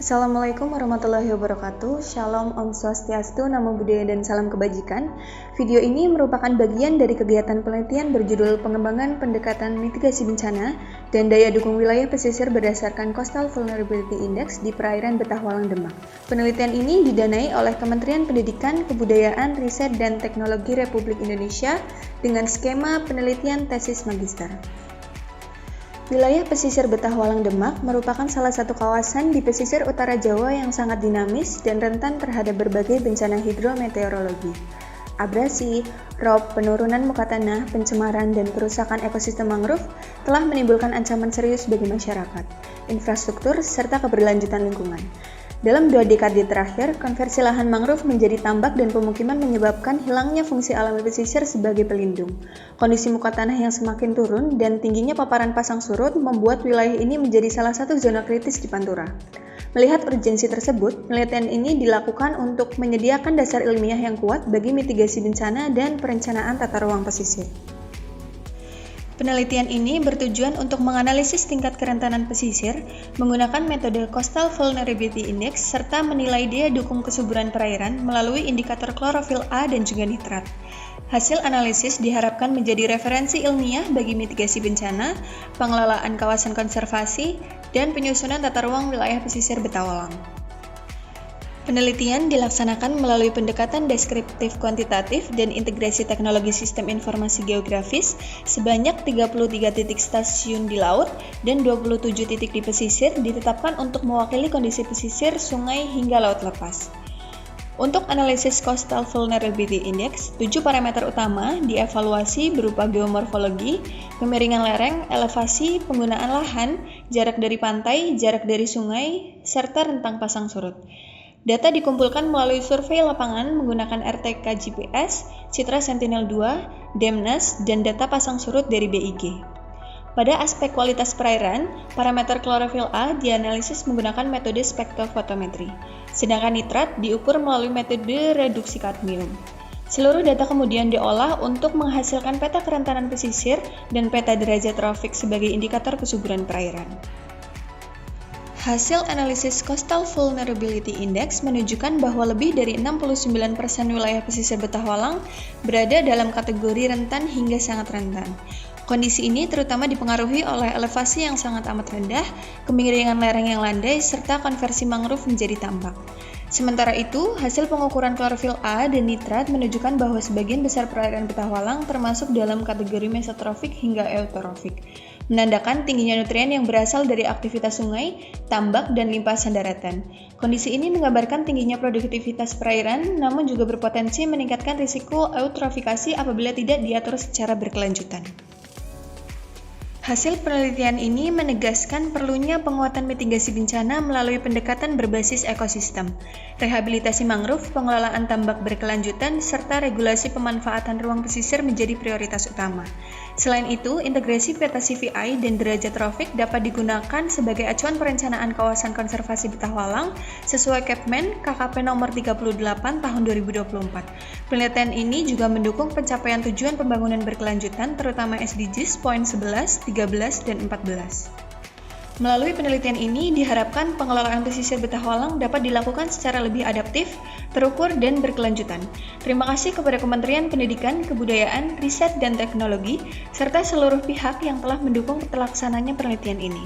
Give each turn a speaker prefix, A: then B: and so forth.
A: Assalamualaikum warahmatullahi wabarakatuh. Shalom, Om Swastiastu, Namo Buddhaya, dan salam kebajikan. Video ini merupakan bagian dari kegiatan penelitian berjudul Pengembangan Pendekatan Mitigasi Bencana dan Daya Dukung Wilayah Pesisir berdasarkan Coastal Vulnerability Index di perairan Betahwalang Demak. Penelitian ini didanai oleh Kementerian Pendidikan, Kebudayaan, Riset, dan Teknologi Republik Indonesia dengan skema penelitian tesis magister. Wilayah pesisir Betahwalang Demak merupakan salah satu kawasan di pesisir utara Jawa yang sangat dinamis dan rentan terhadap berbagai bencana hidrometeorologi. Abrasi, rob, penurunan muka tanah, pencemaran, dan kerusakan ekosistem mangrove telah menimbulkan ancaman serius bagi masyarakat, infrastruktur, serta keberlanjutan lingkungan. Dalam 2 dekade terakhir, konversi lahan mangrove menjadi tambak dan pemukiman menyebabkan hilangnya fungsi alami pesisir sebagai pelindung. Kondisi muka tanah yang semakin turun dan tingginya paparan pasang surut membuat wilayah ini menjadi salah satu zona kritis di Pantura. Melihat urgensi tersebut, penelitian ini dilakukan untuk menyediakan dasar ilmiah yang kuat bagi mitigasi bencana dan perencanaan tata ruang pesisir. Penelitian ini bertujuan untuk menganalisis tingkat kerentanan pesisir menggunakan metode Coastal Vulnerability Index serta menilai daya dukung kesuburan perairan melalui indikator klorofil A dan juga nitrat. Hasil analisis diharapkan menjadi referensi ilmiah bagi mitigasi bencana, pengelolaan kawasan konservasi, dan penyusunan tata ruang wilayah pesisir Betahwalang. Penelitian dilaksanakan melalui pendekatan deskriptif kuantitatif dan integrasi teknologi sistem informasi geografis sebanyak 33 titik stasiun di laut dan 27 titik di pesisir ditetapkan untuk mewakili kondisi pesisir, sungai, hingga laut lepas. Untuk analisis Coastal Vulnerability Index, 7 parameter utama dievaluasi berupa geomorfologi, kemiringan lereng, elevasi, penggunaan lahan, jarak dari pantai, jarak dari sungai, serta rentang pasang surut. Data dikumpulkan melalui survei lapangan menggunakan RTK GPS, Citra Sentinel-2, Demnas, dan data pasang surut dari BIG. Pada aspek kualitas perairan, parameter klorofil A dianalisis menggunakan metode spektrofotometri, sedangkan nitrat diukur melalui metode reduksi kadmium. Seluruh data kemudian diolah untuk menghasilkan peta kerentanan pesisir dan peta derajat trofik sebagai indikator kesuburan perairan. Hasil analisis Coastal Vulnerability Index menunjukkan bahwa lebih dari 69% wilayah pesisir Betahwalang berada dalam kategori rentan hingga sangat rentan. Kondisi ini terutama dipengaruhi oleh elevasi yang sangat amat rendah, kemiringan lereng yang landai, serta konversi mangrove menjadi tambak. Sementara itu, hasil pengukuran klorofil A dan nitrat menunjukkan bahwa sebagian besar perairan Betahwalang termasuk dalam kategori mesotrofik hingga eutrofik, menandakan tingginya nutrien yang berasal dari aktivitas sungai, tambak, dan limpasan daratan. Kondisi ini menggambarkan tingginya produktivitas perairan, namun juga berpotensi meningkatkan risiko eutrofikasi apabila tidak diatur secara berkelanjutan. Hasil penelitian ini menegaskan perlunya penguatan mitigasi bencana melalui pendekatan berbasis ekosistem, rehabilitasi mangrove, pengelolaan tambak berkelanjutan, serta regulasi pemanfaatan ruang pesisir menjadi prioritas utama. Selain itu, integrasi peta CVI dan derajat trofik dapat digunakan sebagai acuan perencanaan kawasan konservasi Betahwalang sesuai Kepmen KKP nomor 38 tahun 2024. Penelitian ini juga mendukung pencapaian tujuan pembangunan berkelanjutan terutama SDGs poin 11, 13, dan 14. Melalui penelitian ini diharapkan pengelolaan pesisir Betahwalang dapat dilakukan secara lebih adaptif, terukur, dan berkelanjutan. Terima kasih kepada Kementerian Pendidikan, Kebudayaan, Riset, dan Teknologi, serta seluruh pihak yang telah mendukung terlaksananya penelitian ini.